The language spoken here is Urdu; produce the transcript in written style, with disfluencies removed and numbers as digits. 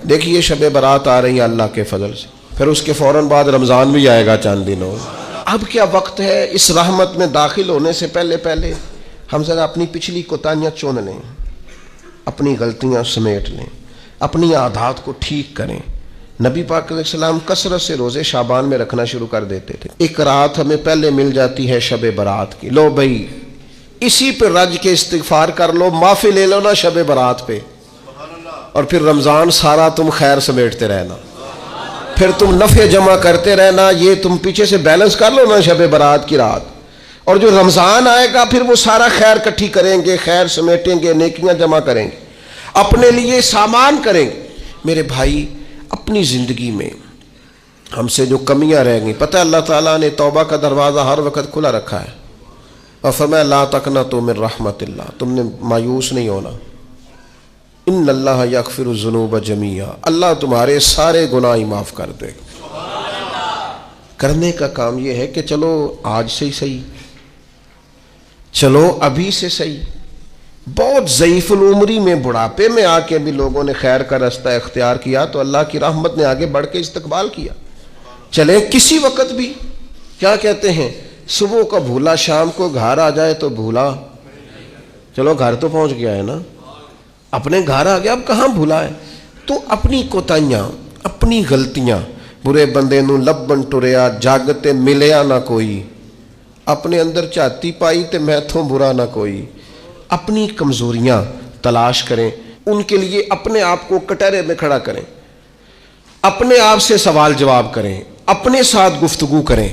دیکھیے شب برات آ رہی ہے اللہ کے فضل سے، پھر اس کے فوراً بعد رمضان بھی آئے گا چند دنوں۔ اب کیا وقت ہے اس رحمت میں داخل ہونے سے پہلے ہم ذرا اپنی پچھلی کوتاہیاں چن لیں، اپنی غلطیاں سمیٹ لیں، اپنی عادات کو ٹھیک کریں۔ نبی پاک علیہ السلام کثرت سے روزے شعبان میں رکھنا شروع کر دیتے تھے۔ ایک رات ہمیں پہلے مل جاتی ہے شب برات کی، لو بھائی اسی پہ رج کے استغفار کر لو، معافی لے لو نا شب برات پہ، اور پھر رمضان سارا تم خیر سمیٹتے رہنا، پھر تم نفع جمع کرتے رہنا، یہ تم پیچھے سے بیلنس کر لو نا شب برات کی رات، اور جو رمضان آئے گا پھر وہ سارا خیر کٹھی کریں گے، خیر سمیٹیں گے، نیکیاں جمع کریں گے، اپنے لیے سامان کریں گے۔ میرے بھائی اپنی زندگی میں ہم سے جو کمیاں رہ گئیں، پتہ ہے اللہ تعالیٰ نے توبہ کا دروازہ ہر وقت کھلا رکھا ہے، اور فرمایا لا تقنطوا من رحمت اللہ، تم نے مایوس نہیں ہونا، ان اللہ یغفر الذنوب جمیعا، اللہ تمہارے سارے گناہ ہی معاف کر دے گا۔ کرنے کا کام یہ ہے کہ چلو آج سے ہی صحیح، چلو ابھی سے صحیح۔ بہت ضعیف العمری میں بڑھاپے میں آ کے بھی لوگوں نے خیر کا رستہ اختیار کیا تو اللہ کی رحمت نے آگے بڑھ کے استقبال کیا۔ چلے کسی وقت بھی، کیا کہتے ہیں، صبح کو بھولا شام کو گھر آ جائے تو بھولا، چلو گھر تو پہنچ گیا ہے نا، اپنے گھر آ گیا، اب کہاں بھولا ہے۔ تو اپنی کوتاہیاں، اپنی غلطیاں، برے بندے نو لبن ٹریا جگ تے ملیا نہ کوئی، اپنے اندر چاتی پائی تے میتھوں برا نہ کوئی۔ اپنی کمزوریاں تلاش کریں، ان کے لیے اپنے آپ کو کٹہرے میں کھڑا کریں، اپنے آپ سے سوال جواب کریں، اپنے ساتھ گفتگو کریں۔